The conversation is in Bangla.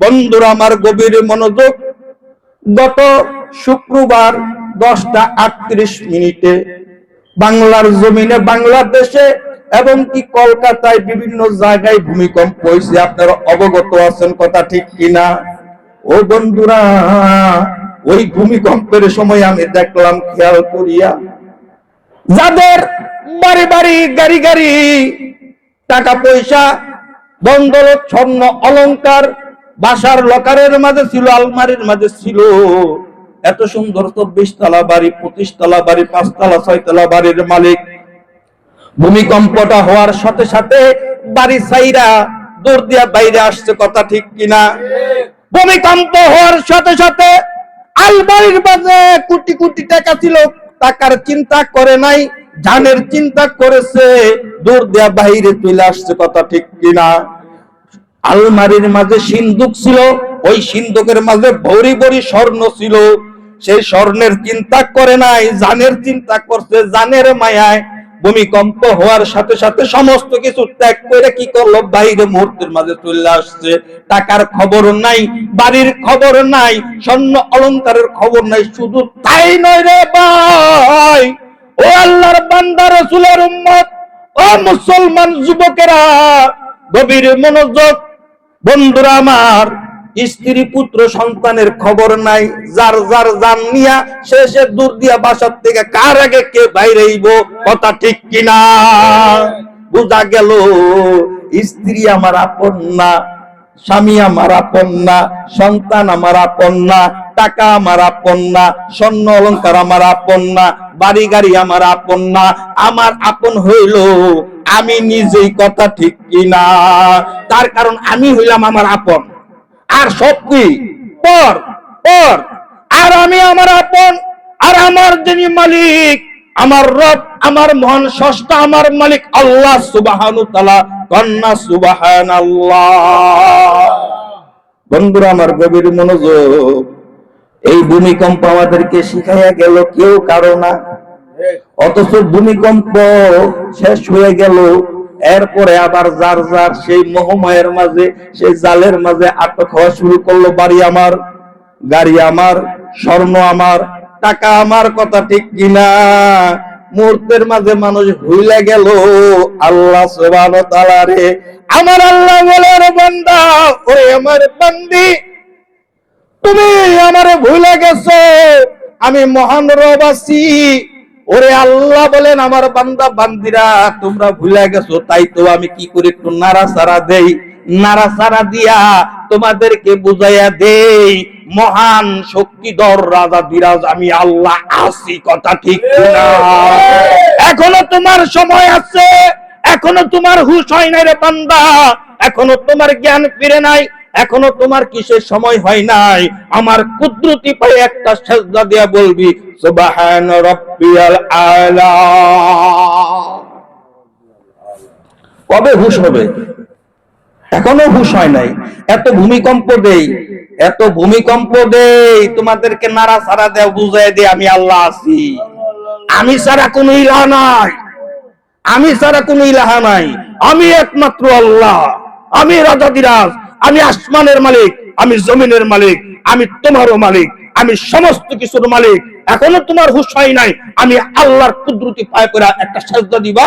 বন্ধুরা আমার গভীর মনোযোগ, গত শুক্রবার 10:38 বাংলার জমিনে, বাংলাদেশে এবং কি কলকাতায় বিভিন্ন জায়গায় ভূমিকম্প হয়েছে। আপনারা অবগত আছেন, কথা ঠিক কিনা? ও বন্ধুরা, ওই ভূমিকম্পের সময় আমি দেখলাম, খেয়াল করিয়া, যাদের বাড়ি বাড়ি গাড়ি গাড়ি টাকা পয়সা, বন্দৌলত, স্বর্ণ অলংকার বাসার লকারের মাঝে ছিল, আলমারির মাঝে ছিল, এত সুন্দর 24 তলা বাড়ি, 25 তলা বাড়ি, 5 তলা 6 তলা বাড়ির মালিক, ভূমিকম্পটা হওয়ার সাথে সাথে বাড়ি ছাইরা দৌড় দিয়া বাইরে আসছে, কথা ঠিক কিনা? ভূমিকম্প হওয়ার সাথে সাথে আলমারির মাঝে কোটি কোটি টাকা ছিল, টাকার চিন্তা করে নাই, জানের চিন্তা করেছে, দৌড় দিয়া বাইরে চলে আসছে, কথা ঠিক কিনা? আলমারির মাঝে সিন্দুক ছিল, ওই সিন্দুকের মাঝে ভরি ভরি স্বর্ণ ছিল, সেই স্বর্ণের চিন্তা করে নাই, জানের চিন্তা করছে, জানের মায়ায় ভূমিকম্প হওয়ার সাথে সাথে সমস্ত কিছু ত্যাগ করে কি করলো, বাইরে মুহূর্তের মাঝে চলে আসছে। টাকার খবর নাই, বাড়ির খবর নাই, স্বর্ণ অলংকারের খবর নাই। শুধু তাই নয় রে ভাই, ও আল্লাহর বান্দা, রাসূলের উম্মত, ও মুসলমান যুবকেরা, গভীর মনোযোগ, বন্ধুরা আমার, স্ত্রী পুত্র সন্তানের খবর নাই, যার যার জান নিয়া শেষে দূর দিয়া বাসার থেকে কার আগে কে বাইরে আইব, কথা ঠিক কিনা? বুঝা গেল স্ত্রী আমার আপন না, স্বামী আমার আপন না, সন্তান আমার আপন না, টাকা আমার আপন না, স্বর্ণ অলংকার আমার আপন না, বাড়ি গাড়ি আমার আপন না। আমার আপন হইল আমি নিজেই, কথা ঠিক কিনা? তার কারণ আমি হইলাম আমার আপন, আর সব কি পর পর। আর আমি আমার আপন, আর আমার যিনি মালিক, আমার রব, আমার মহান স্রষ্টা, আমার মালিক আল্লাহ সুবহানাহু ওয়া তাআলা। কন্না সুবহানাল্লাহ। বন্ধুরা আমার গভীর মনোযোগ, এই ভূমিকম্প আমাদেরকে শিখাইয়া গেল কেউ কারো না, অথচ ভূমিকম্প শেষ হয়ে গেল, এরপরে আবার যার যার সেই মোহমায়ের মাঝে, সেই জালের মাঝে আটক হওয়া শুরু করলো। বাড়ি আমার, গাড়ি আমার, স্বর্ণ আমার, টাকা আমার, কথা ঠিক কিনা? মুহূর্তের মাঝে মানুষ ভুলে গেল আল্লাহ সুবহানাহু ওয়া তাআলা রে। আমার আল্লাহ বলে, রে বান্দা, ওরে আমার বান্দি, তুমি আমারে ভুলে গেছো, আমি মহান রব আছি। ওরে আল্লাহ বলেন, আমার বান্দা বান্দিরা, তোমরা ভুলে গেছো, তাই তো আমি কি করে একটু নাড়াচাড়া দেই, নাড়াচাড়া দিয়া তোমাদেরকে বুঝাইয়া দেই, মহান শক্তিধর রাজা বিরাজ আমি আল্লাহ আছি, কথা ঠিক না? এখনো তোমার সময় আছে, এখনো তোমার হুঁশ হয় নাই রে বান্দা, এখনো তোমার জ্ঞান ফিরে নাই, এখনো তোমার কিসের সময় হয় নাই। আমার কুদরতি পায়ে একটা সিজদা দিয়া বলবি, সুবহান রাব্বিয়াল আলা। কবে হুঁশ হবে? এখনো হুঁশ হয় নাই। এত ভূমিকম্প দেই, এত ভূমিকম্প দেই, তোমাদেরকে নাড়াচাড়া দেও, বুঝাই দে আমি আল্লাহ আছি, আমি ছাড়া কোনো ইলাহ নাই, আমি ছাড়া কোনো ইলাহ নাই, আমি একমাত্র আল্লাহ, আমি রাজাধিরাজ, আমি আসমানের মালিক, আমি জমিনের মালিক, আমি তোমারও মালিক, আমি সমস্ত কিছুর মালিক। এখনো তোমার হুঁশ হয় নাই, আমি আল্লাহর কুদরতি পায়ে করে একটা সিজদা দিবা।